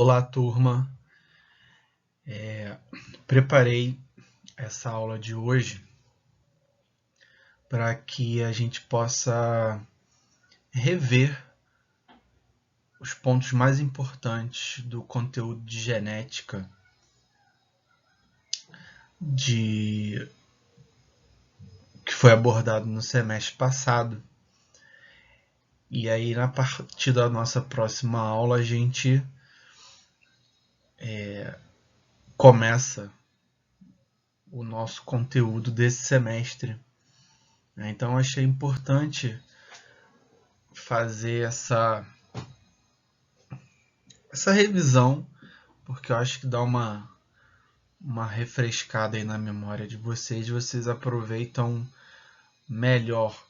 Olá, turma. Preparei essa aula de hoje para que a gente possa rever os pontos mais importantes do conteúdo de genética que foi abordado no semestre passado. E aí, a partir da nossa próxima aula, a gente começa o nosso conteúdo desse semestre. Então, achei importante fazer essa revisão, porque eu acho que dá uma refrescada aí na memória de vocês aproveitam melhor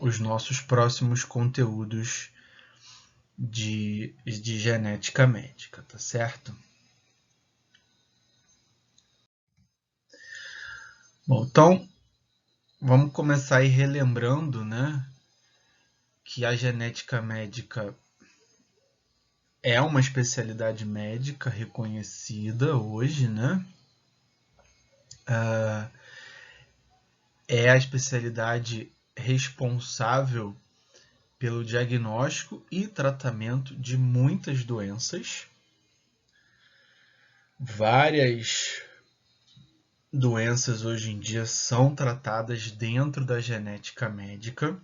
os nossos próximos conteúdos de genética médica, tá certo? Bom, então vamos começar aí relembrando, né, que a genética médica é uma especialidade médica reconhecida hoje, né? É a especialidade responsável pelo diagnóstico e tratamento de muitas doenças. Várias doenças hoje em dia são tratadas dentro da genética médica.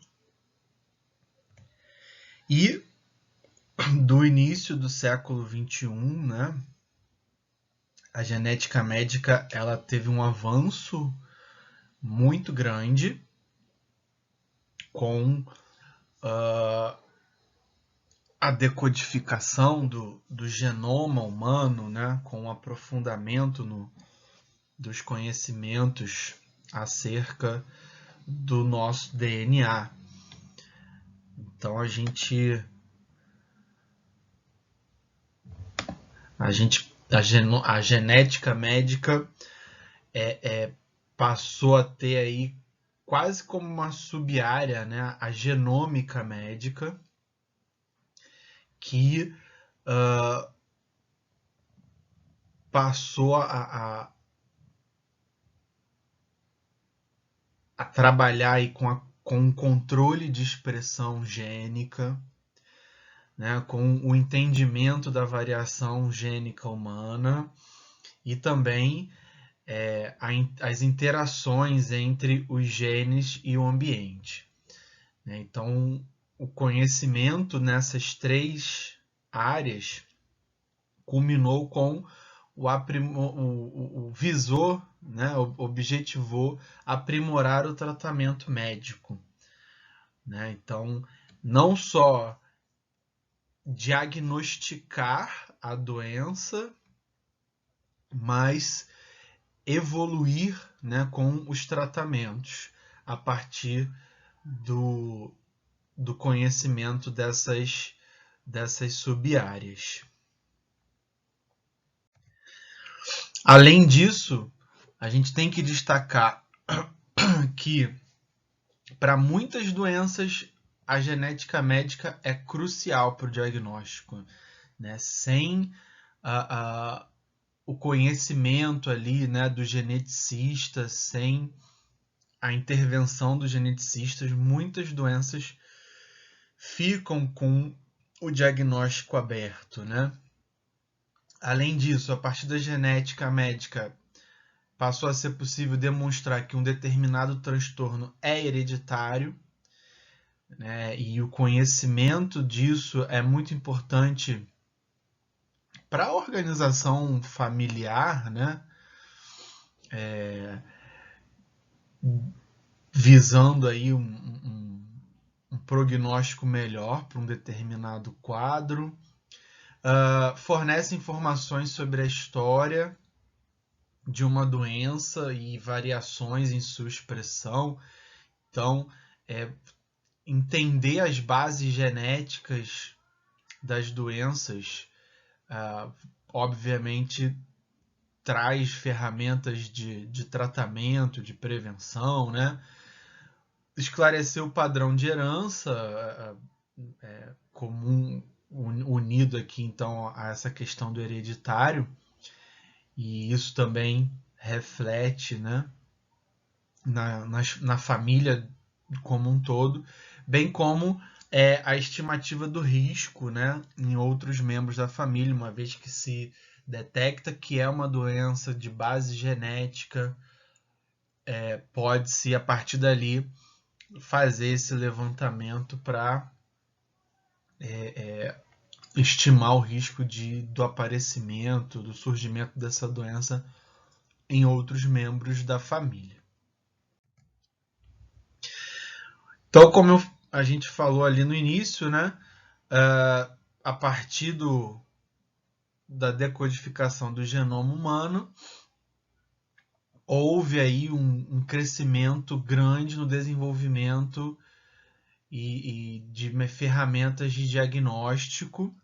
E do início do século XXI, né, a genética médica ela teve um avanço muito grande com a decodificação do genoma humano, né, com o aprofundamento dos conhecimentos acerca do nosso DNA. Então a genética médica passou a ter aí quase como uma sub-área, né, a genômica médica, que passou a trabalhar aí com o controle de expressão gênica, né, com o entendimento da variação gênica humana e também as interações entre os genes e o ambiente. Então, o conhecimento nessas três áreas culminou com o visor, né, objetivou aprimorar o tratamento médico. Né? Então, não só diagnosticar a doença, mas evoluir, né, com os tratamentos a partir do conhecimento dessas sub-áreas. Além disso, a gente tem que destacar que para muitas doenças a genética médica é crucial para o diagnóstico. Né? Sem o conhecimento ali, né, do geneticista, sem a intervenção dos geneticistas, muitas doenças ficam com o diagnóstico aberto, né? Além disso, a partir da genética médica, passou a ser possível demonstrar que um determinado transtorno é hereditário, né? E o conhecimento disso é muito importante para a organização familiar, né? Visando aí um prognóstico melhor para um determinado quadro. Fornece informações sobre a história de uma doença e variações em sua expressão. Então, entender as bases genéticas das doenças, obviamente, traz ferramentas de tratamento, de prevenção, né? Esclarecer o padrão de herança comum unido aqui então a essa questão do hereditário, e isso também reflete, né, na família como um todo, bem como a estimativa do risco, né, em outros membros da família, uma vez que se detecta que é uma doença de base genética, pode-se, a partir dali, fazer esse levantamento para estimar o risco do aparecimento, do surgimento dessa doença em outros membros da família. Então, como a gente falou ali no início, né, a partir da decodificação do genoma humano, houve aí um crescimento grande no desenvolvimento e de ferramentas de diagnóstico,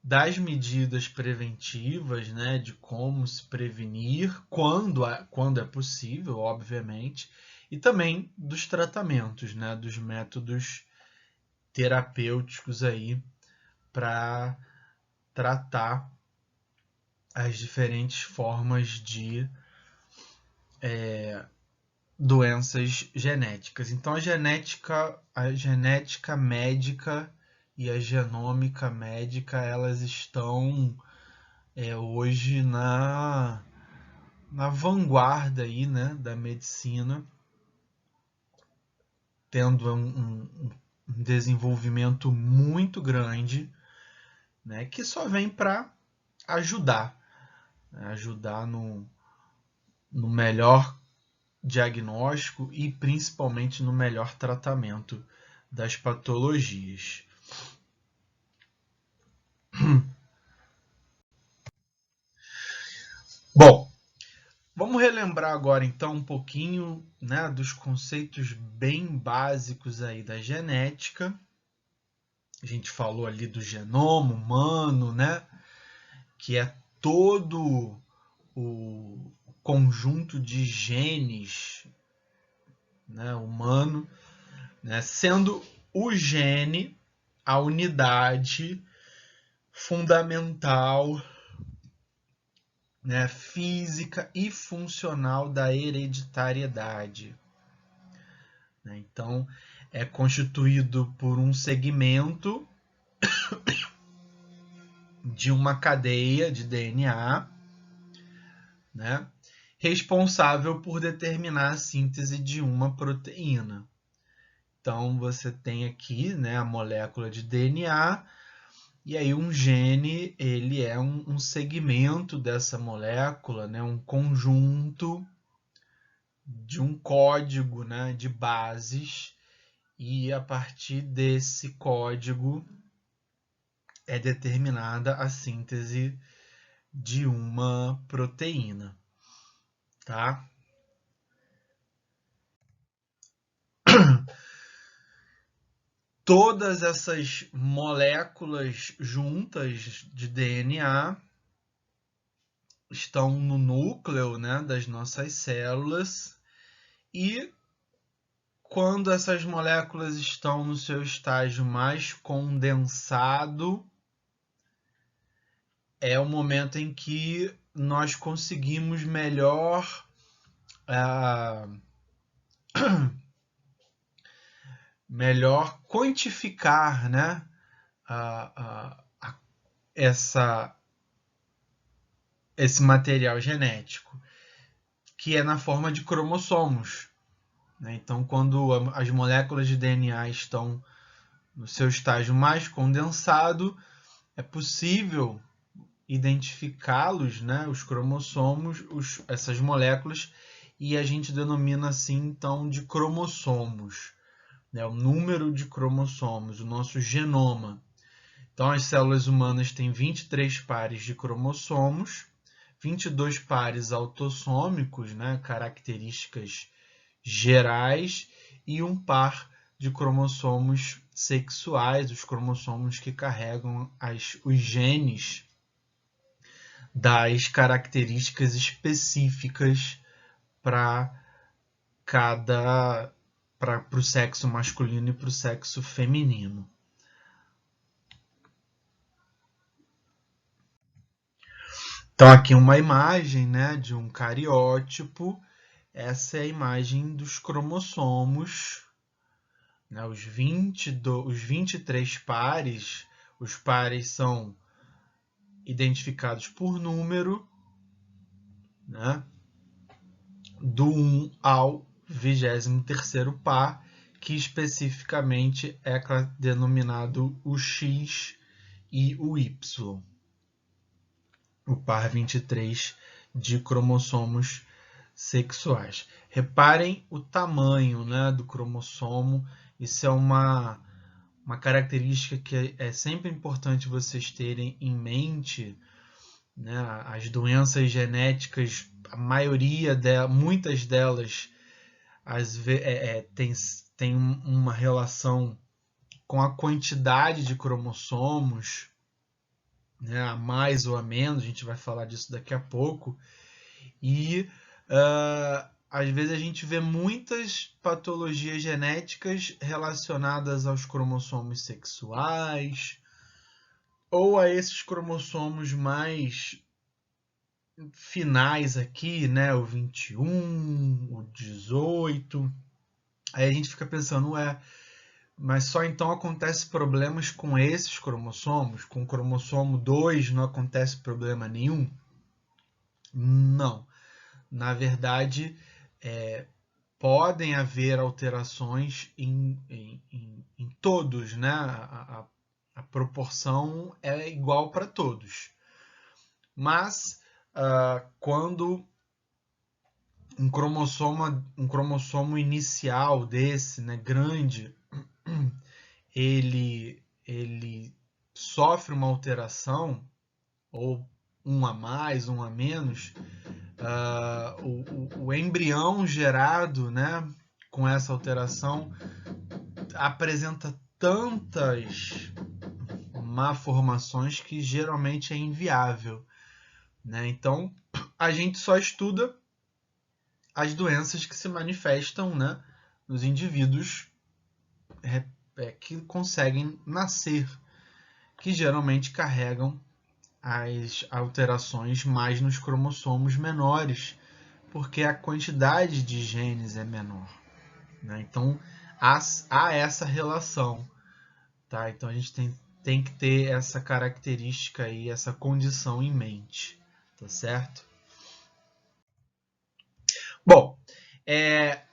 das medidas preventivas, né, de como se prevenir, quando é possível, obviamente, e também dos tratamentos, né, dos métodos terapêuticos aí para tratar as diferentes formas de doenças genéticas. Então a genética médica e a genômica médica, elas estão hoje na vanguarda aí, né, da medicina, tendo um desenvolvimento muito grande, né, que só vem para ajudar, né, ajudar no melhor diagnóstico e principalmente no melhor tratamento das patologias. Bom, vamos relembrar agora então um pouquinho, né, dos conceitos bem básicos aí da genética. A gente falou ali do genoma humano, né, que é todo o conjunto de genes, né, humano, né, sendo o gene a unidade fundamental, né, física e funcional da hereditariedade. Então, é constituído por um segmento de uma cadeia de DNA, né, responsável por determinar a síntese de uma proteína. Então, você tem aqui, né, a molécula de DNA, e aí um gene, ele é um segmento dessa molécula, né, um conjunto de um código, né, de bases, e a partir desse código é determinada a síntese de uma proteína, tá? Todas essas moléculas juntas de DNA estão no núcleo, né, das nossas células, e quando essas moléculas estão no seu estágio mais condensado, é o momento em que nós conseguimos melhor quantificar, né, esse material genético, que é na forma de cromossomos. Né? Então, quando as moléculas de DNA estão no seu estágio mais condensado, é possível identificá-los, né, os cromossomos, essas moléculas, e a gente denomina assim, então, de cromossomos, né, o número de cromossomos, o nosso genoma. Então, as células humanas têm 23 pares de cromossomos, 22 pares autossômicos, né, características gerais, e um par de cromossomos sexuais, os cromossomos que carregam os genes das características específicas para o sexo masculino e para o sexo feminino. Então, aqui uma imagem, né, de um cariótipo. Essa é a imagem dos cromossomos, né, os 23 pares. Os pares são identificados por número, né, do 1 ao 23º par, que especificamente é denominado o X e o Y, o par 23 de cromossomos sexuais. Reparem o tamanho, né, do cromossomo. Isso é uma característica que é sempre importante vocês terem em mente, né? As doenças genéticas, a maioria muitas delas tem uma relação com a quantidade de cromossomos, né? A mais ou a menos, a gente vai falar disso daqui a pouco. E às vezes a gente vê muitas patologias genéticas relacionadas aos cromossomos sexuais ou a esses cromossomos mais finais aqui, né? O 21, o 18. Aí a gente fica pensando, mas só então acontece problemas com esses cromossomos? Com o cromossomo 2 não acontece problema nenhum? Não. Na verdade, podem haver alterações em todos, né? A proporção é igual para todos. Mas quando um cromossomo inicial desse, né, grande, ele sofre uma alteração, ou um a mais, um a menos, o embrião gerado, né, com essa alteração apresenta tantas malformações que geralmente é inviável, né? Então a gente só estuda as doenças que se manifestam, né, nos indivíduos que conseguem nascer, que geralmente carregam as alterações mais nos cromossomos menores, porque a quantidade de genes é menor, né? Então há essa relação, tá? Então a gente tem que ter essa característica e essa condição em mente, tá certo? Bom,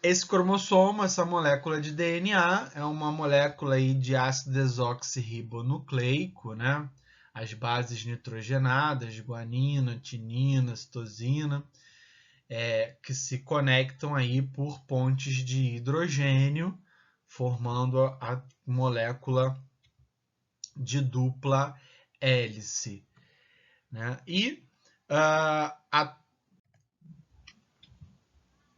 esse cromossomo, essa molécula de DNA, é uma molécula aí de ácido desoxirribonucleico, né? As bases nitrogenadas, guanina, tinina, citosina, que se conectam aí por pontes de hidrogênio, formando a molécula de dupla hélice, né? E a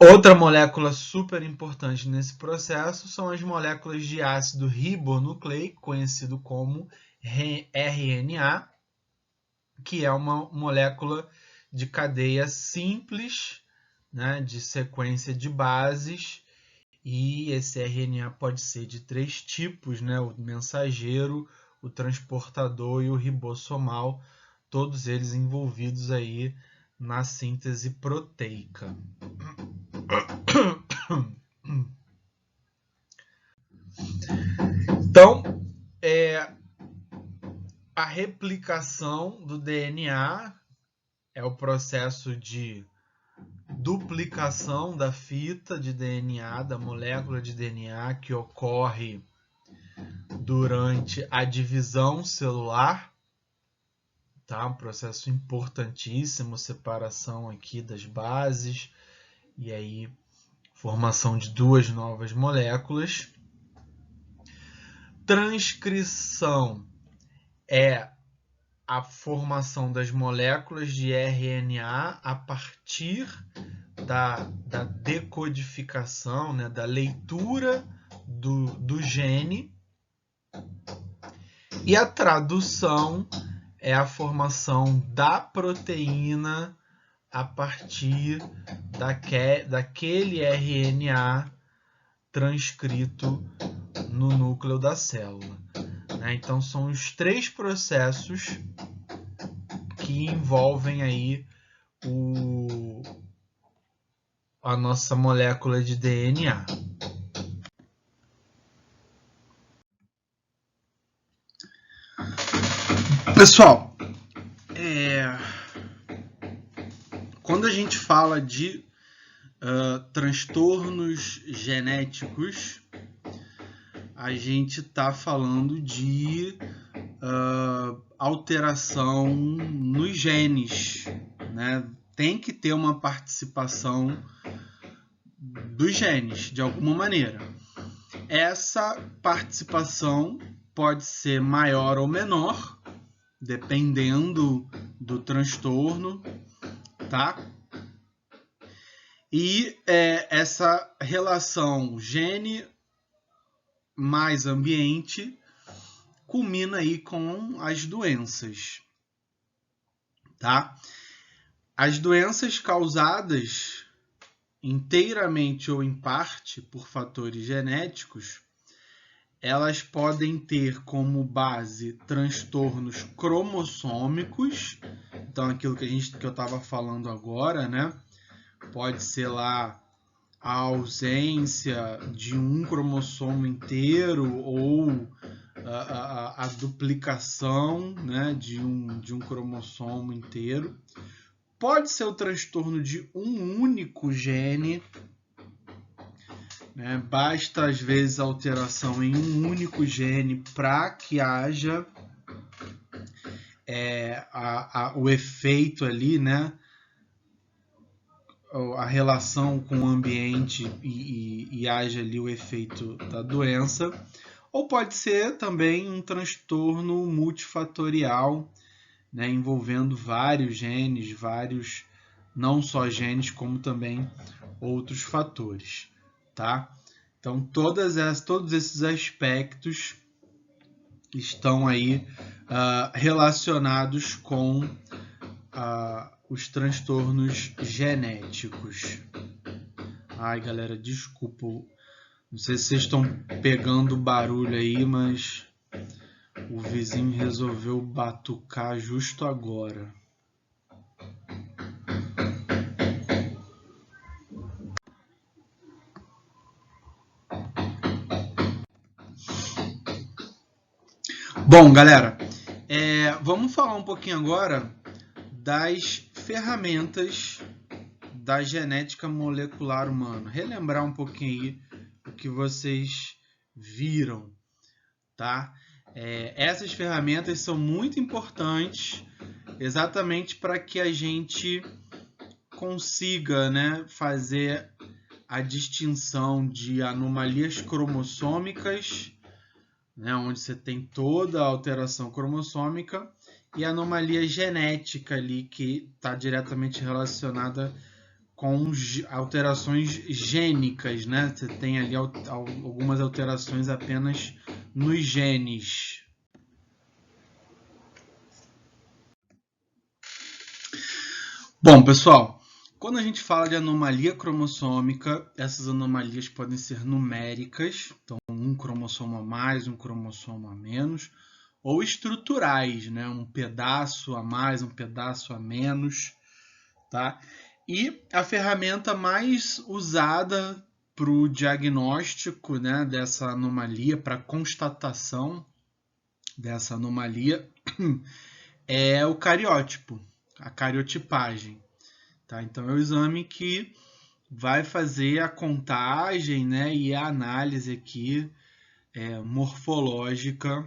outra molécula super importante nesse processo são as moléculas de ácido ribonucleico, conhecido como RNA, que é uma molécula de cadeia simples, né, de sequência de bases, e esse RNA pode ser de 3 tipos, né, o mensageiro, o transportador e o ribossomal, todos eles envolvidos aí na síntese proteica. Então, a replicação do DNA é o processo de duplicação da fita de DNA, da molécula de DNA, que ocorre durante a divisão celular, tá? Um processo importantíssimo, separação aqui das bases e aí formação de 2 novas moléculas. Transcrição é a formação das moléculas de RNA a partir da decodificação, né, da leitura do gene. E a tradução é a formação da proteína a partir daquele RNA transcrito no núcleo da célula. Então, são os 3 processos que envolvem aí a nossa molécula de DNA. Pessoal, quando a gente fala de transtornos genéticos, a gente está falando de alteração nos genes, né? Tem que ter uma participação dos genes, de alguma maneira. Essa participação pode ser maior ou menor, dependendo do transtorno, tá? E essa relação gene mais ambiente culmina aí com as doenças, tá? As doenças causadas inteiramente ou em parte por fatores genéticos, elas podem ter como base transtornos cromossômicos, então aquilo que eu estava falando agora, né? Pode ser lá a ausência de um cromossomo inteiro ou a duplicação, né, de um cromossomo inteiro. Pode ser o transtorno de um único gene, né? Basta às vezes a alteração em um único gene para que haja o efeito ali, né? A relação com o ambiente e haja ali o efeito da doença. Ou pode ser também um transtorno multifatorial, né, envolvendo vários genes, não só genes, como também outros fatores, tá? Então, todos esses aspectos estão aí relacionados com os transtornos genéticos. Ai, galera, desculpa. Não sei se vocês estão pegando barulho aí, mas o vizinho resolveu batucar justo agora. Bom, galera, vamos falar um pouquinho agora das ferramentas da genética molecular humana. Relembrar um pouquinho aí o que vocês viram, tá? Essas ferramentas são muito importantes exatamente para que a gente consiga, né, fazer a distinção de anomalias cromossômicas, né, onde você tem toda a alteração cromossômica, e a anomalia genética ali, que está diretamente relacionada com alterações gênicas, né? Você tem ali algumas alterações apenas nos genes. Bom, pessoal, quando a gente fala de anomalia cromossômica, essas anomalias podem ser numéricas, então um cromossomo a mais, um cromossomo a menos, ou estruturais, né? Um pedaço a mais, um pedaço a menos, tá? E a ferramenta mais usada para o diagnóstico, né, dessa anomalia, para constatação dessa anomalia, é o cariótipo, a cariotipagem. Tá? Então é o exame que vai fazer a contagem, né, e a análise aqui morfológica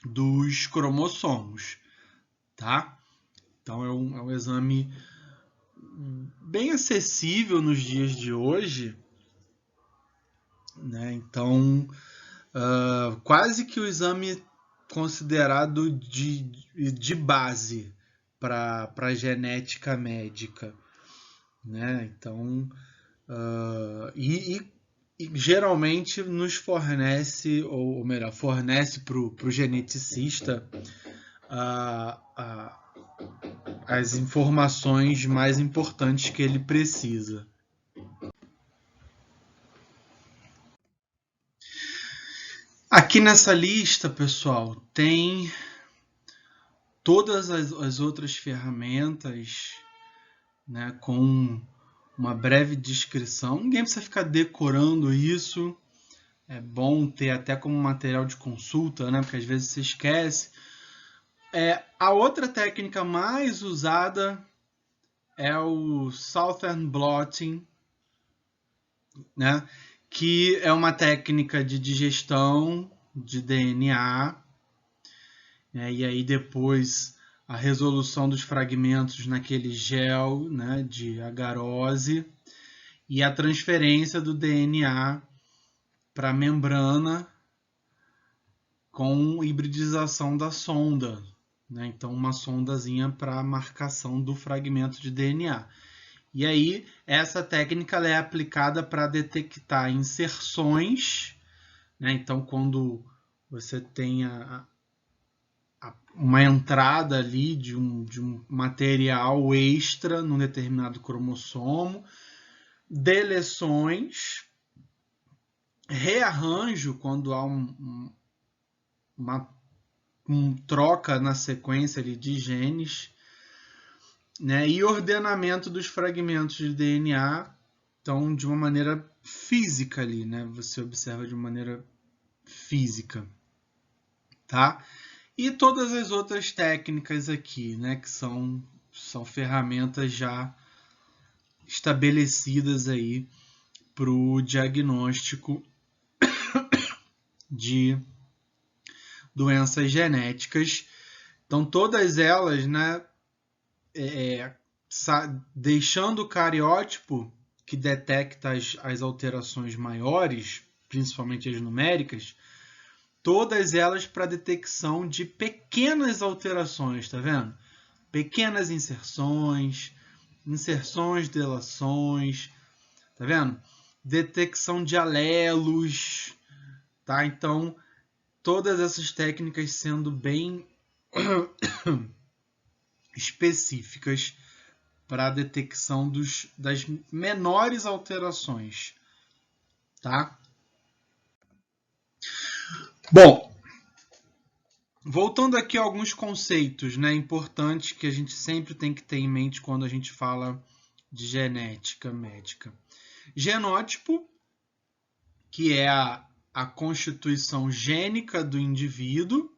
dos cromossomos. Tá? Então é um exame bem acessível nos dias de hoje, né? Então, quase que o exame considerado de base para a genética médica, né? Então, e geralmente nos fornece, ou melhor, fornece para o geneticista as informações mais importantes que ele precisa. Aqui nessa lista, pessoal, tem todas as outras ferramentas, né, com uma breve descrição. Ninguém precisa ficar decorando isso. É bom ter até como material de consulta, né, porque às vezes você esquece. A outra técnica mais usada é o Southern Blotting, né, que é uma técnica de digestão de DNA, né, e aí depois a resolução dos fragmentos naquele gel, né, de agarose e a transferência do DNA para a membrana com hibridização da sonda, né? Então uma sondazinha para marcação do fragmento de DNA. E aí essa técnica ela é aplicada para detectar inserções, né? Então quando você tem uma entrada ali de um material extra num determinado cromossomo, deleções, rearranjo quando há uma troca na sequência ali de genes, né, e ordenamento dos fragmentos de DNA, então de uma maneira física ali, né, você observa de uma maneira física, tá? E todas as outras técnicas aqui, né, que são ferramentas já estabelecidas aí para o diagnóstico de doenças genéticas. Então, todas elas, né, deixando o cariótipo que detecta as alterações maiores, principalmente as numéricas, todas elas para detecção de pequenas alterações, tá vendo? Pequenas inserções, deleções, tá vendo? Detecção de alelos, tá? Então, todas essas técnicas sendo bem específicas para a detecção das menores alterações, tá? Bom, voltando aqui a alguns conceitos, né, importantes que a gente sempre tem que ter em mente quando a gente fala de genética médica. Genótipo, que é a constituição gênica do indivíduo,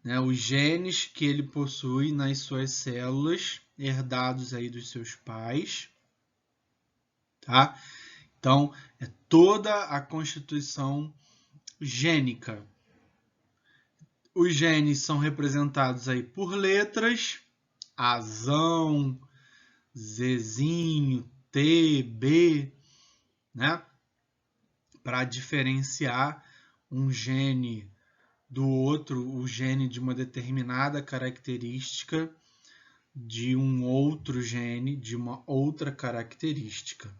né, os genes que ele possui nas suas células, herdados aí dos seus pais, tá? Então, é toda a constituição gênica. Os genes são representados aí por letras, Azão, Zzinho, T, B, né? Para diferenciar um gene do outro, o gene de uma determinada característica de um outro gene de uma outra característica.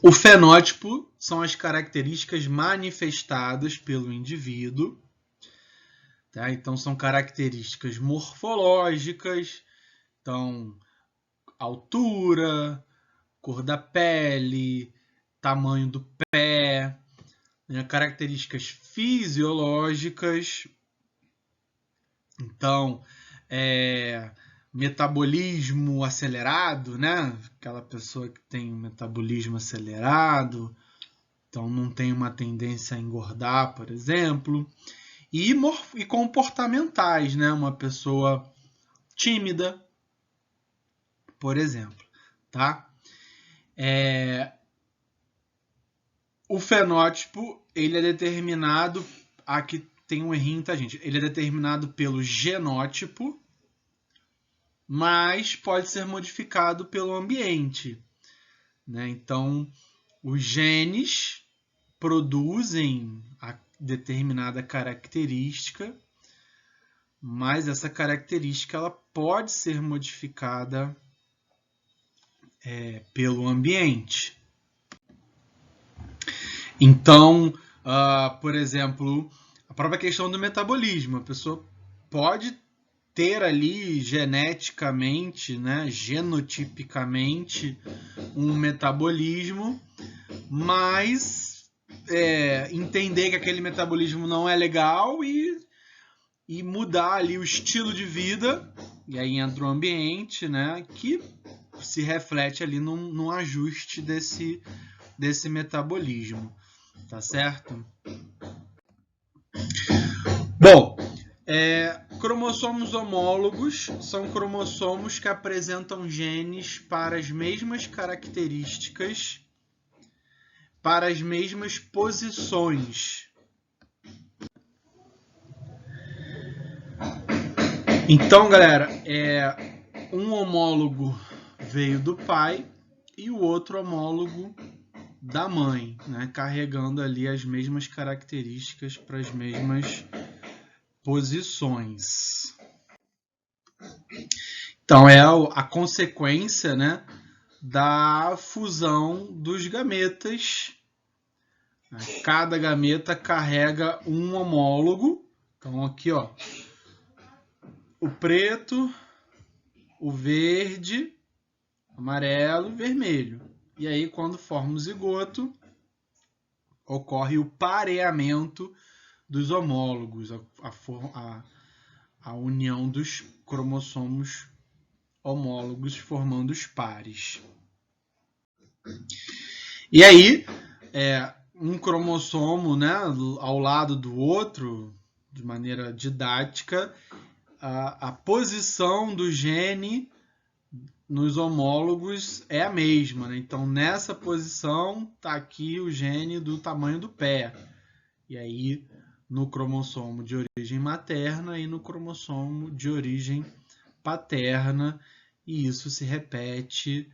O fenótipo são as características manifestadas pelo indivíduo, tá? Então são características morfológicas, então altura, cor da pele, tamanho do pé, né? Características fisiológicas, então metabolismo acelerado, né? Aquela pessoa que tem um metabolismo acelerado, então não tem uma tendência a engordar, por exemplo. E comportamentais, né? Uma pessoa tímida, por exemplo, tá? O fenótipo, ele é determinado, aqui tem um errinho, tá, gente? Ele é determinado pelo genótipo, mas pode ser modificado pelo ambiente, né? Então, os genes produzem a determinada característica, mas essa característica ela pode ser modificada pelo ambiente. Então, por exemplo, a própria questão do metabolismo, a pessoa pode ter ali geneticamente, né, genotipicamente, um metabolismo, mas entender que aquele metabolismo não é legal e e mudar ali o estilo de vida, e aí entra o ambiente, né, que se reflete ali num ajuste desse metabolismo, tá certo? Bom, cromossomos homólogos são cromossomos que apresentam genes para as mesmas características, para as mesmas posições. Então, galera, um homólogo veio do pai e o outro homólogo da mãe, né? Carregando ali as mesmas características para as mesmas posições. Então, é a consequência, né, da fusão dos gametas. Cada gameta carrega um homólogo. Então, aqui, ó, o preto, o verde, amarelo e vermelho. E aí, quando forma o zigoto, ocorre o pareamento dos homólogos, a união dos cromossomos homólogos formando os pares. E aí, um cromossomo, né, ao lado do outro, de maneira didática, a posição do gene nos homólogos é a mesma, né? Então, nessa posição, está aqui o gene do tamanho do pé. E aí, no cromossomo de origem materna e no cromossomo de origem paterna. E isso se repete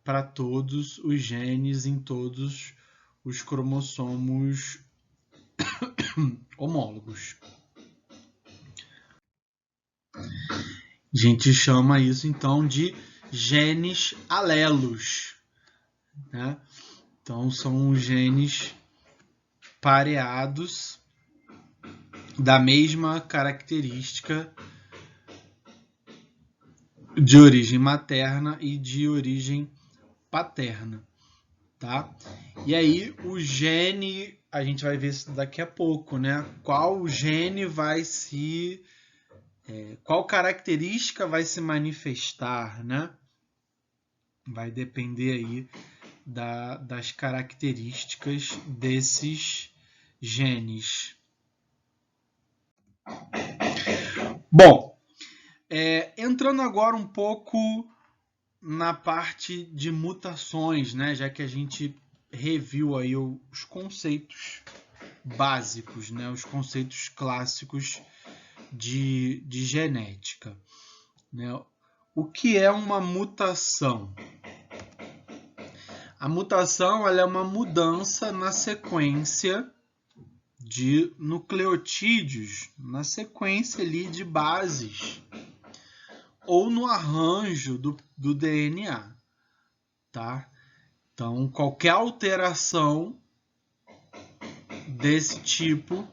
para todos os genes em todos os cromossomos homólogos. A gente chama isso, então, de genes alelos, né? Então, são genes pareados da mesma característica de origem materna e de origem paterna, tá? E aí, o gene, a gente vai ver isso daqui a pouco, né? Qual gene vai se... qual característica vai se manifestar, né? Vai depender aí das características desses genes. Bom, entrando agora um pouco na parte de mutações, né? Já que a gente reviu aí os conceitos básicos, né? Os conceitos clássicos de genética, né? O que é uma mutação? A mutação ela é uma mudança na sequência de nucleotídeos, na sequência ali de bases, ou no arranjo do DNA, tá? Então, qualquer alteração desse tipo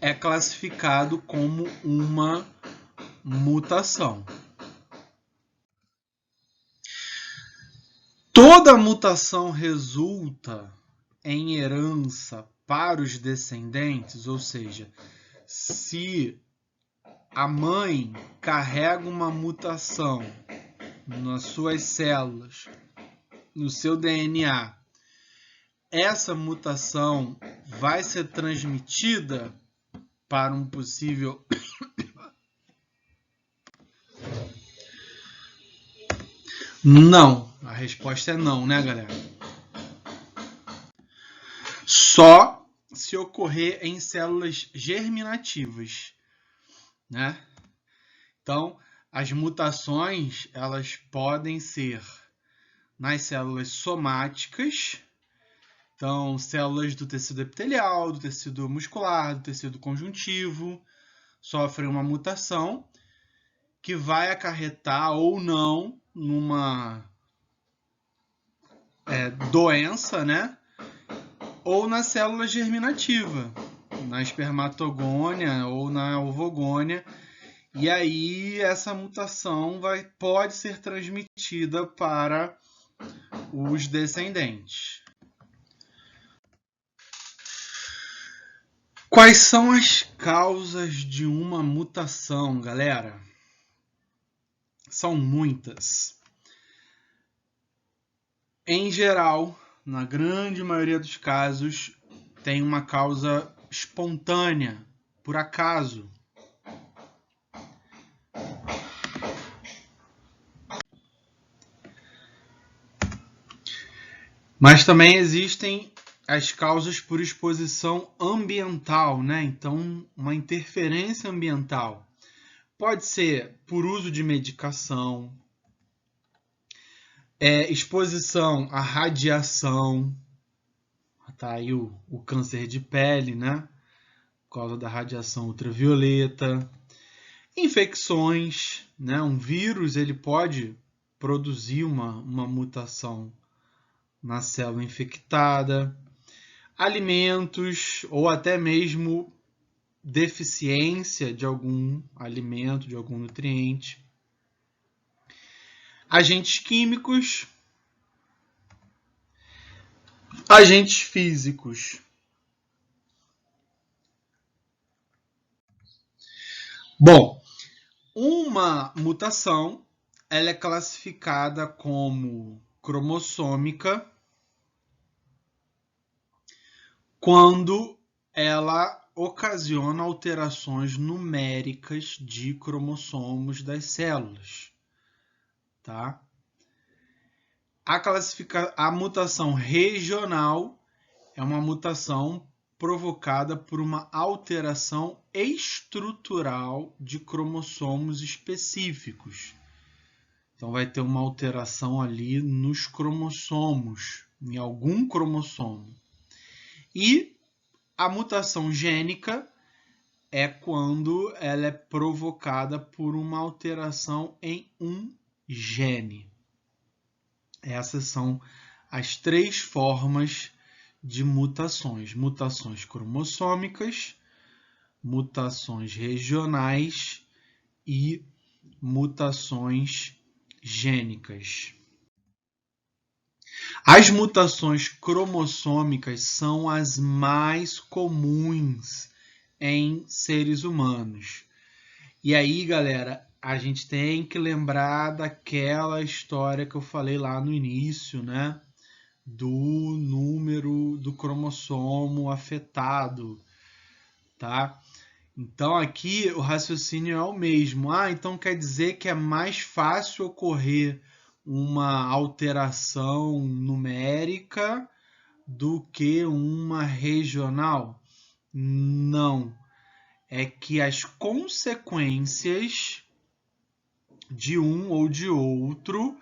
é classificado como uma mutação. Toda mutação resulta em herança para os descendentes, ou seja, se a mãe carrega uma mutação nas suas células, no seu DNA, essa mutação vai ser transmitida para um possível... Não. A resposta é não, né, galera? Só se ocorrer em células germinativas, né? Então, as mutações, elas podem ser nas células somáticas, então, células do tecido epitelial, do tecido muscular, do tecido conjuntivo, sofrem uma mutação que vai acarretar ou não numa doença, né? Ou na célula germinativa, na espermatogônia ou na ovogônia. E aí essa mutação pode ser transmitida para os descendentes. Quais são as causas de uma mutação, galera? São muitas. Em geral, na grande maioria dos casos, tem uma causa espontânea, por acaso. Mas também existem as causas por exposição ambiental, né? Então, uma interferência ambiental. Pode ser por uso de medicação, exposição à radiação, tá aí o câncer de pele, né? Por causa da radiação ultravioleta. Infecções, né? Um vírus ele pode produzir uma mutação na célula infectada. Alimentos ou até mesmo deficiência de algum alimento, de algum nutriente. Agentes químicos, agentes físicos. Bom, uma mutação ela é classificada como cromossômica quando ela ocasiona alterações numéricas de cromossomos das células, tá? A mutação regional é uma mutação provocada por uma alteração estrutural de cromossomos específicos. Então vai ter uma alteração ali nos cromossomos, em algum cromossomo. E a mutação gênica é quando ela é provocada por uma alteração em um gene. Essas são as três formas de mutações: mutações cromossômicas, mutações regionais e mutações gênicas. As mutações cromossômicas são as mais comuns em seres humanos. E aí, galera, a gente tem que lembrar daquela história que eu falei lá no início, né? Do número do cromossomo afetado, tá? Então aqui o raciocínio é o mesmo. Então quer dizer que é mais fácil ocorrer uma alteração numérica do que uma regional? Não. É que as consequências de um ou de outro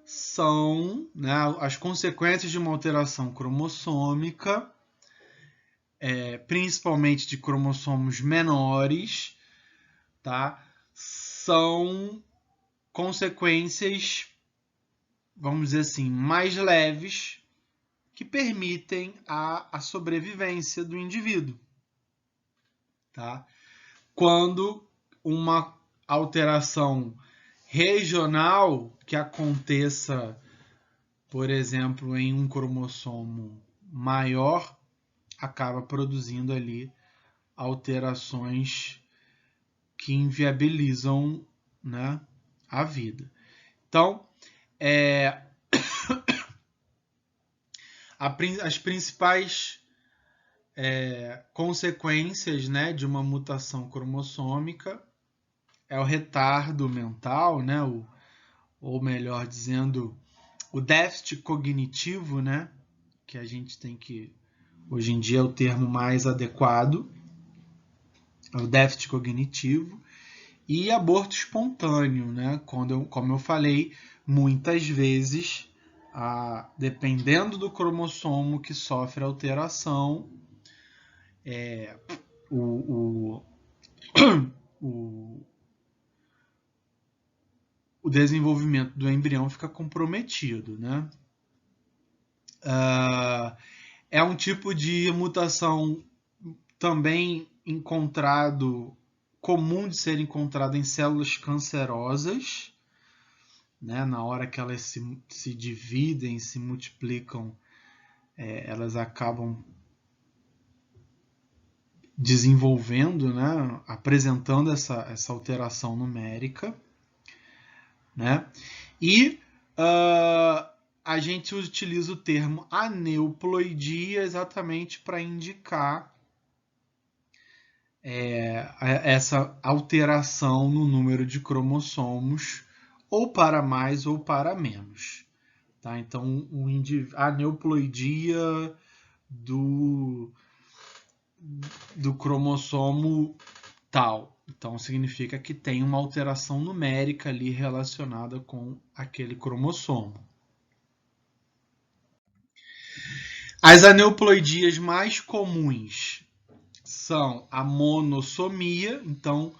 são, né, as consequências de uma alteração cromossômica, principalmente de cromossomos menores, tá? São consequências, vamos dizer assim, mais leves que permitem a sobrevivência do indivíduo, tá? Quando uma alteração regional que aconteça, por exemplo, em um cromossomo maior, acaba produzindo ali alterações que inviabilizam, né, a vida. Então, as principais consequências, né, de uma mutação cromossômica é o retardo mental, né, ou melhor dizendo, o déficit cognitivo, né, que a gente tem que, hoje em dia é o termo mais adequado, é o déficit cognitivo, e aborto espontâneo, né, como eu falei, muitas vezes, dependendo do cromossomo que sofre alteração, o desenvolvimento do embrião fica comprometido, né? É um tipo de mutação também comum de ser encontrado em células cancerosas, né? Na hora que elas se dividem, se multiplicam, elas acabam desenvolvendo, né, apresentando essa alteração numérica, né? E a gente utiliza o termo aneuploidia exatamente para indicar essa alteração no número de cromossomos, ou para mais ou para menos. Tá? Então, a aneuploidia do cromossomo tal. Então, significa que tem uma alteração numérica ali relacionada com aquele cromossomo. As aneuploidias mais comuns são a monossomia, então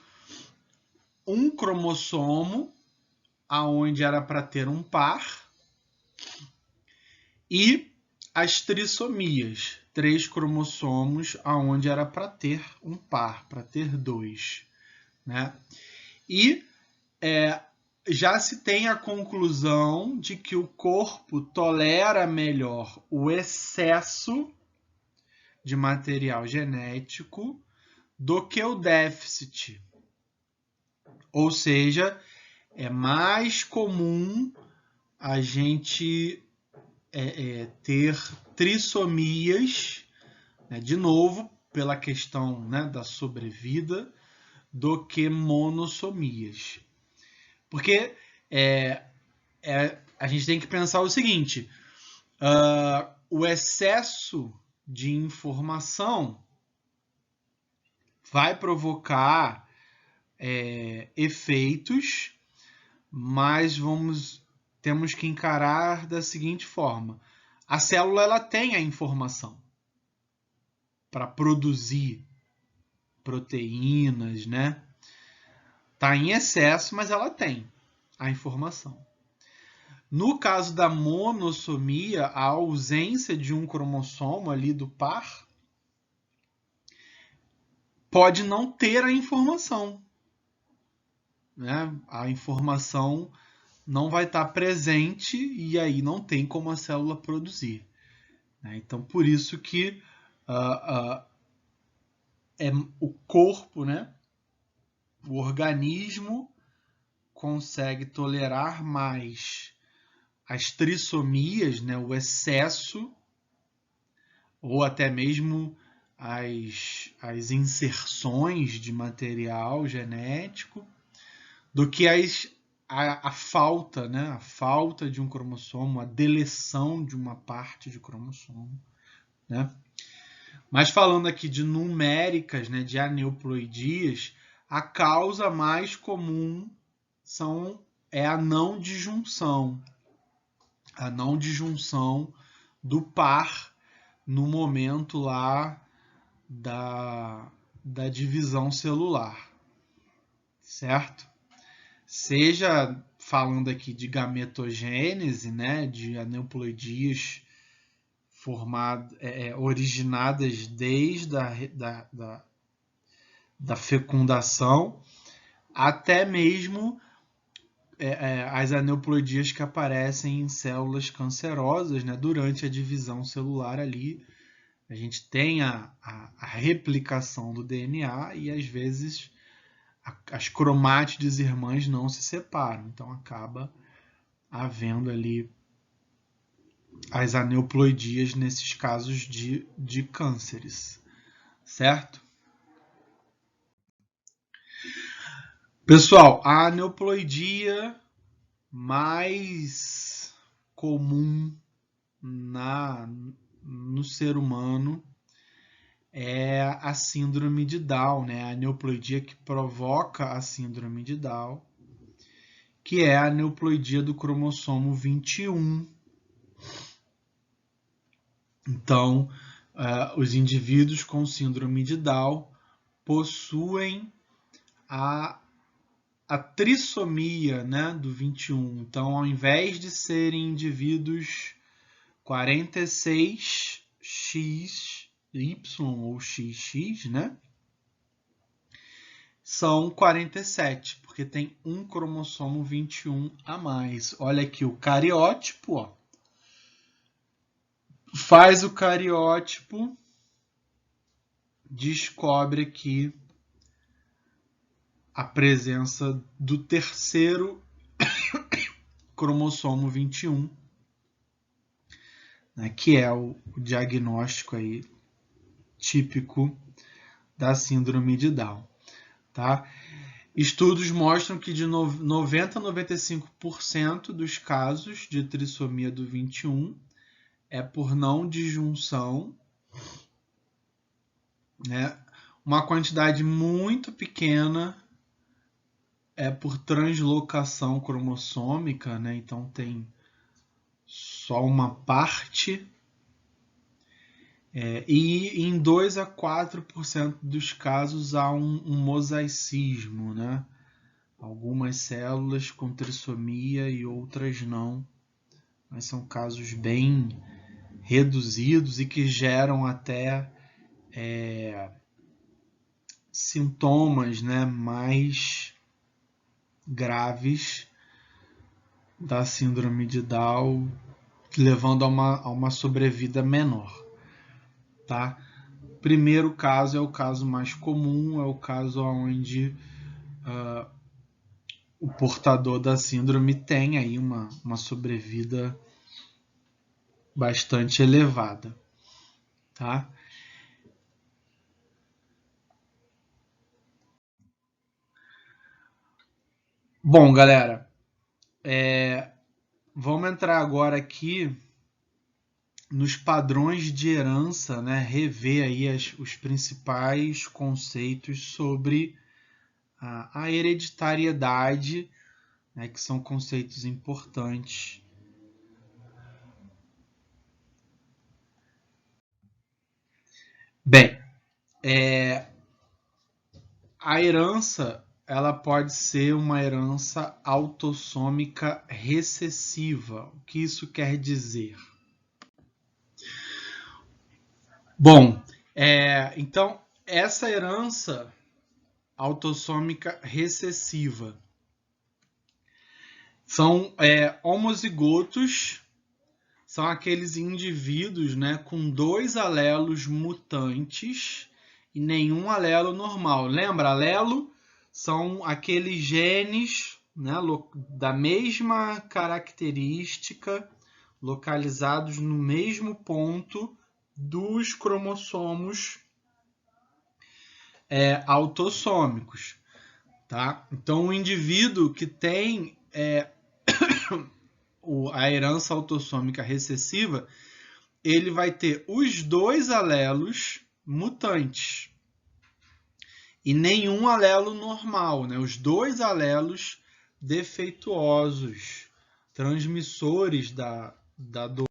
um cromossomo aonde era para ter um par, e as trissomias, 3 cromossomos aonde era para ter um par, para ter 2, né? E já se tem a conclusão de que o corpo tolera melhor o excesso de material genético do que o déficit. Ou seja, é mais comum a gente ter trissomias, né, de novo, pela questão, né, da sobrevida, do que monossomias. Porque a gente tem que pensar o seguinte, o excesso de informação vai provocar efeitos, mas temos que encarar da seguinte forma. A célula ela tem a informação para produzir proteínas, né? Está em excesso, mas ela tem a informação. No caso da monossomia, a ausência de um cromossomo ali do par pode não ter a informação, né? A informação não vai estar presente e aí não tem como a célula produzir. Então, por isso que o corpo, né, o organismo consegue tolerar mais as trissomias, né, o excesso, ou até mesmo as inserções de material genético, do que a falta, né, a falta de um cromossomo, a deleção de uma parte de cromossomo, né? Mas falando aqui de numéricas, né, de aneuploidias, a causa mais comum é a não disjunção. A não disjunção do par no momento lá da divisão celular, certo? Seja falando aqui de gametogênese, né, de aneuploidias originadas desde da fecundação, até mesmo as aneuploidias que aparecem em células cancerosas, né, durante a divisão celular ali. A gente tem a replicação do DNA e, às vezes, as cromátides irmãs não se separam. Então, acaba havendo ali as aneuploidias nesses casos de cânceres, certo? Pessoal, a aneuploidia mais comum no ser humano é a síndrome de Down, né? A aneuploidia que provoca a síndrome de Down, que é a aneuploidia do cromossomo 21. Então, os indivíduos com síndrome de Down possuem a trissomia, né, do 21. Então, ao invés de serem indivíduos 46XY ou XX, né, são 47, porque tem um cromossomo 21 a mais. Olha aqui o cariótipo, ó. Faz o cariótipo descobre aqui a presença do terceiro cromossomo 21, né, que é o diagnóstico aí típico da síndrome de Down. Tá? Estudos mostram que de 90 a 95% dos casos de trissomia do 21 é por não disjunção, né? Uma quantidade muito pequena é por translocação cromossômica, né? Então tem só uma parte. E em 2 a 4% dos casos há um mosaicismo, né? Algumas células com trissomia e outras não. Mas são casos bem reduzidos e que geram até sintomas, né, mais graves da síndrome de Down, levando a uma sobrevida menor. Tá? Primeiro caso é o caso mais comum, é o caso onde o portador da síndrome tem aí uma sobrevida bastante elevada. Tá? Bom, galera, vamos entrar agora aqui nos padrões de herança, né? Rever aí os principais conceitos sobre a hereditariedade, né? Que são conceitos importantes. Bem, a herança ela pode ser uma herança autossômica recessiva. O que isso quer dizer? Bom, então essa herança autossômica recessiva são homozigotos, são aqueles indivíduos, né, com 2 alelos mutantes e nenhum alelo normal. Lembra, alelo são aqueles genes, né, da mesma característica, localizados no mesmo ponto dos cromossomos autossômicos. Tá? Então, o indivíduo que tem a herança autossômica recessiva, ele vai ter os 2 alelos mutantes e nenhum alelo normal, né? Os 2 alelos defeituosos, transmissores da doença.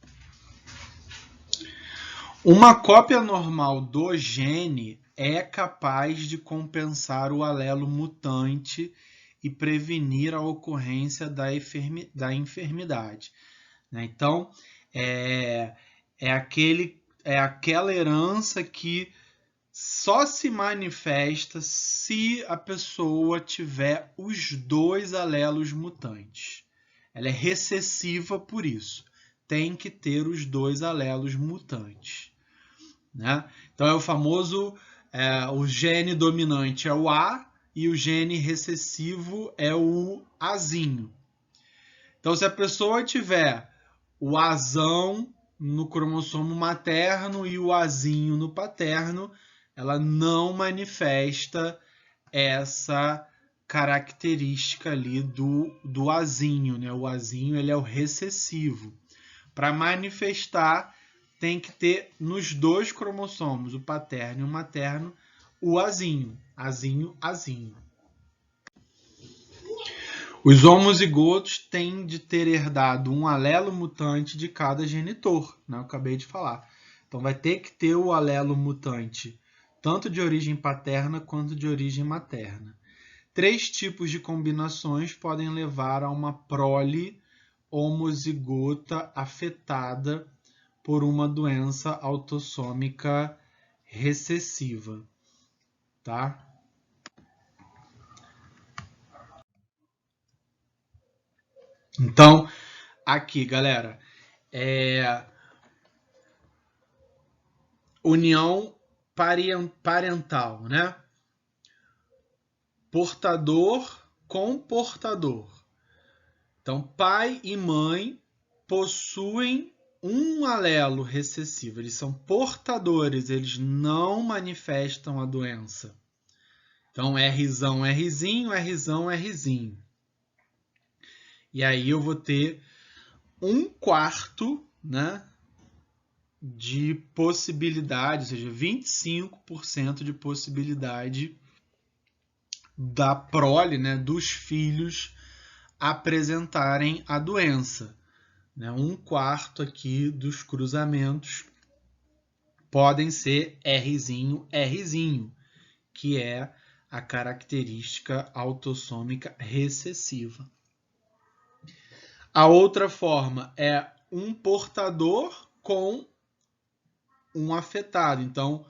Uma cópia normal do gene é capaz de compensar o alelo mutante e prevenir a ocorrência da enfermidade. Então, é aquela herança que só se manifesta se a pessoa tiver os 2 alelos mutantes. Ela é recessiva por isso. Tem que ter os 2 alelos mutantes. Né? Então é o famoso, o gene dominante é o A e o gene recessivo é o Azinho. Então se a pessoa tiver o Azão no cromossomo materno e o Azinho no paterno, ela não manifesta essa característica ali do Azinho, né? O Azinho ele é o recessivo. Para manifestar tem que ter nos 2 cromossomos, o paterno e o materno, o Azinho. Azinho, Azinho. Os homozigotos têm de ter herdado um alelo mutante de cada genitor, né? Eu acabei de falar. Então vai ter que ter o alelo mutante, tanto de origem paterna quanto de origem materna. 3 tipos de combinações podem levar a uma prole homozigota afetada por uma doença autossômica recessiva, tá? Então, aqui, galera, união parental, né? Portador com portador. Então, pai e mãe possuem um alelo recessivo. Eles são portadores, eles não manifestam a doença. Então, Rzão, Rzinho, Rzão, Rzinho. E aí eu vou ter 1/4, né, de possibilidade, ou seja, 25% de possibilidade da prole, né, dos filhos apresentarem a doença. 1/4 aqui dos cruzamentos podem ser Rzinho, Rzinho, que é a característica autossômica recessiva. A outra forma é um portador com um afetado. Então,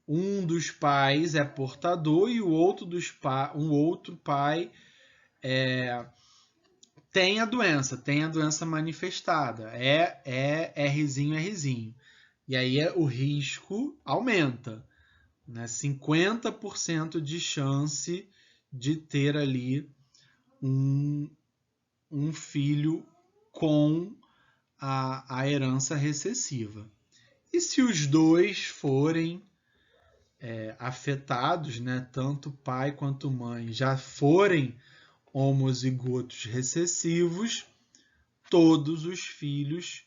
um dos pais é portador e o outro pai tem a doença manifestada. É Rzinho, Rzinho. E aí o risco aumenta. 50% de chance de ter ali um filho com a herança recessiva. E se os dois forem afetados, né, tanto pai quanto mãe, já forem homozigotos recessivos, todos os filhos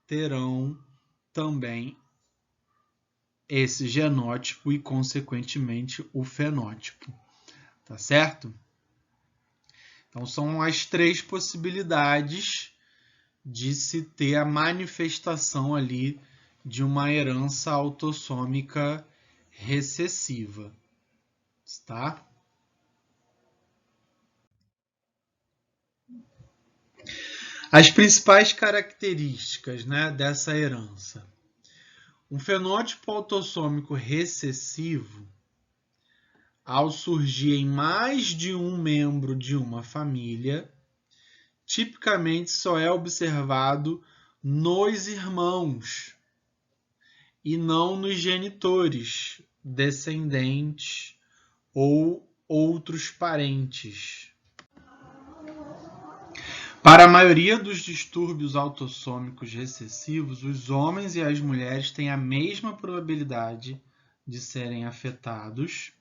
terão também esse genótipo e, consequentemente, o fenótipo. Tá certo? Então, são as 3 possibilidades de se ter a manifestação ali de uma herança autossômica recessiva. Tá? As principais características, né, dessa herança. Um fenótipo autossômico recessivo, ao surgir em mais de um membro de uma família, tipicamente só é observado nos irmãos e não nos genitores, descendentes ou outros parentes. Para a maioria dos distúrbios autossômicos recessivos, os homens e as mulheres têm a mesma probabilidade de serem afetados.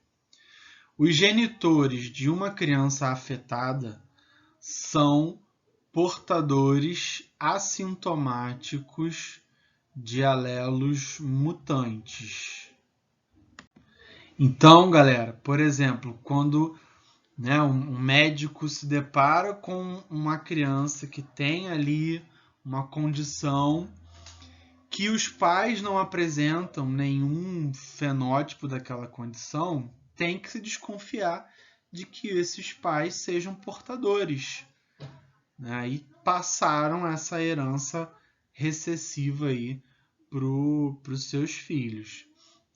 Os genitores de uma criança afetada são portadores assintomáticos de alelos mutantes. Então, galera, por exemplo, quando um médico se depara com uma criança que tem ali uma condição que os pais não apresentam nenhum fenótipo daquela condição, tem que se desconfiar de que esses pais sejam portadores, né? E passaram essa herança recessiva aí para os seus filhos,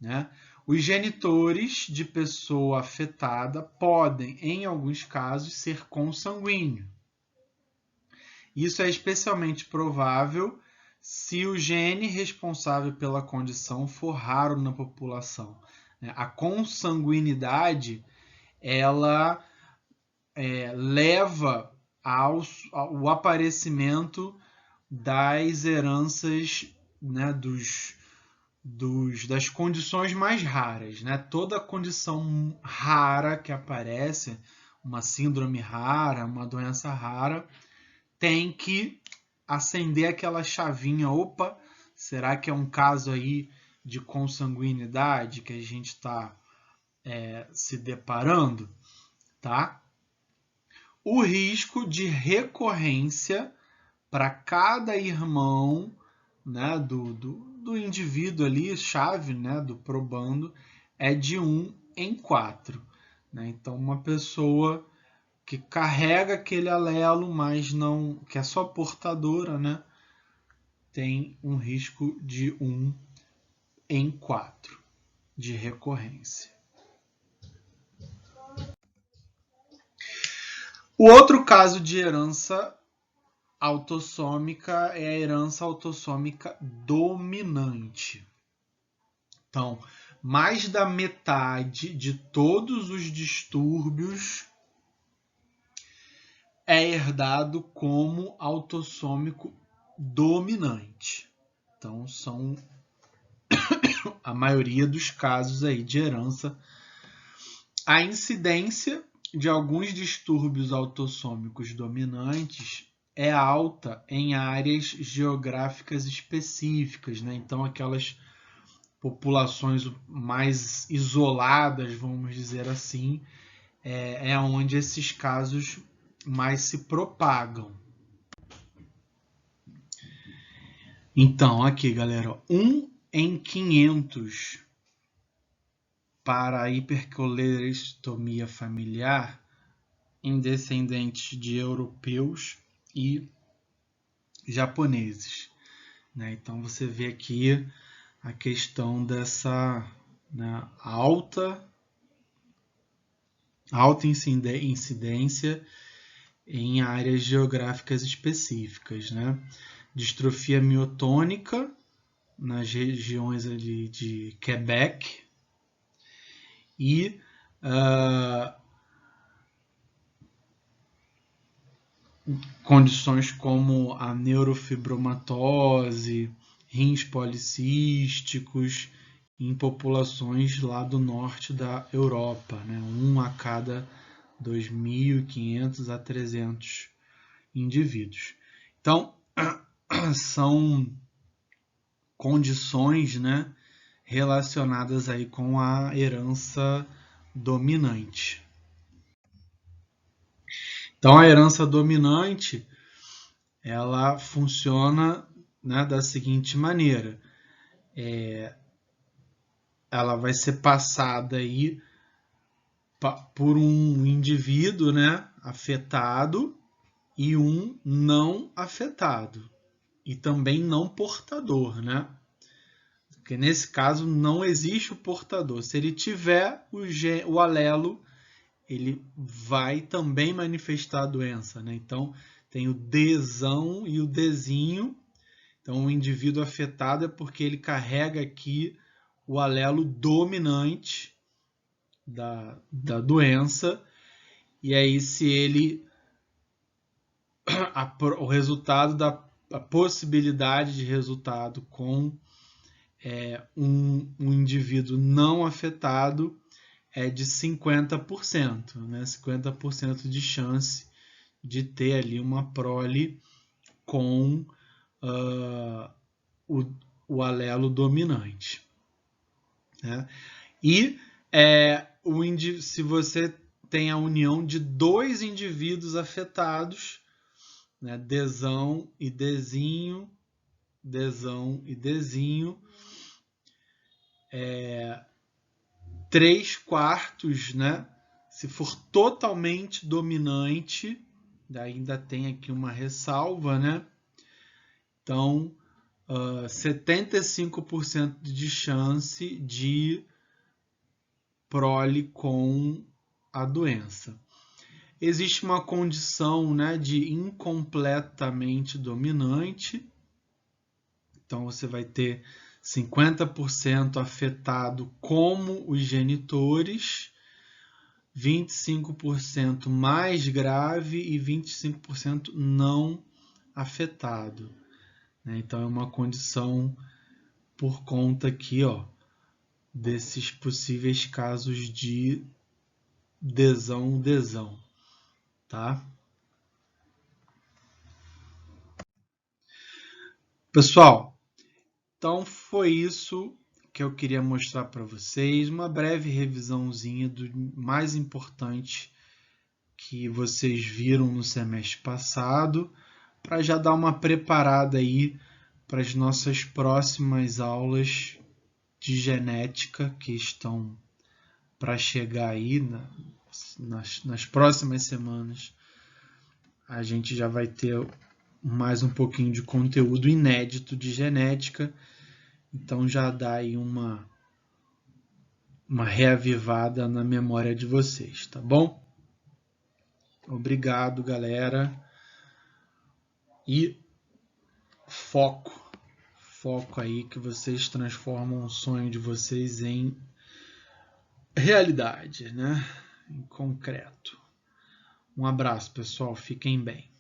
né? Os genitores de pessoa afetada podem, em alguns casos, ser consanguíneos. Isso é especialmente provável se o gene responsável pela condição for raro na população. A consanguinidade, ela leva ao aparecimento das heranças, né, das condições mais raras. Né? Toda condição rara que aparece, uma síndrome rara, uma doença rara, tem que acender aquela chavinha. Opa, será que é um caso aí de consanguinidade que a gente está se deparando? Tá? O risco de recorrência para cada irmão, né, do indivíduo ali, chave, né, do probando, é de 1 em 4. Né? Então, uma pessoa que carrega aquele alelo, mas não, que é só portadora, né, tem um risco de 1 em 4 de recorrência. O outro caso de herança autossômica é a herança autossômica dominante. Então, mais da metade de todos os distúrbios é herdado como autossômico dominante. Então, são a maioria dos casos aí de herança. A incidência de alguns distúrbios autossômicos dominantes é alta em áreas geográficas específicas, né? Então, aquelas populações mais isoladas, vamos dizer assim, é onde esses casos mais se propagam. Então, aqui, galera, 1 em 500 para a hipercolestetomia familiar em descendentes de europeus e japoneses, né? Então, você vê aqui a questão dessa, né, alta incidência em áreas geográficas específicas, né? Distrofia miotônica nas regiões ali de Quebec e condições como a neurofibromatose, rins policísticos em populações lá do norte da Europa, né? 1 a cada 2.500 a 300 indivíduos. Então, são condições, né, relacionadas aí com a herança dominante. Então, a herança dominante, ela funciona, né, da seguinte maneira. Ela vai ser passada aí por um indivíduo, né, afetado e um não afetado. E também não portador, né? Porque nesse caso não existe o portador. Se ele tiver o alelo, ele vai também manifestar a doença, né? Então, tem o Dzão e o Dzinho. Então, o indivíduo afetado é porque ele carrega aqui o alelo dominante da doença. E aí, se ele... o resultado a possibilidade de resultado com um indivíduo não afetado é de 50%, né? 50% de chance de ter ali uma prole com o alelo dominante, né? E se você tem a união de 2 indivíduos afetados, né? Dzão e Dzinho, Dzão e Dzinho, 3/4, né? Se for totalmente dominante, ainda tem aqui uma ressalva, né? Então, 75% de chance de prole com a doença. Existe uma condição, né, de incompletamente dominante. Então, você vai ter 50% afetado como os genitores, 25% mais grave e 25% não afetado. Então, é uma condição por conta aqui, ó, desses possíveis casos de Dzão, tá? Pessoal, então foi isso que eu queria mostrar para vocês, uma breve revisãozinha do mais importante que vocês viram no semestre passado, para já dar uma preparada aí para as nossas próximas aulas de genética que estão para chegar aí nas próximas semanas. A gente já vai ter mais um pouquinho de conteúdo inédito de genética, então já dá aí uma reavivada na memória de vocês, tá bom? Obrigado, galera. E foco aí que vocês transformam o sonho de vocês em realidade, né? Em concreto. Um abraço, pessoal. Fiquem bem.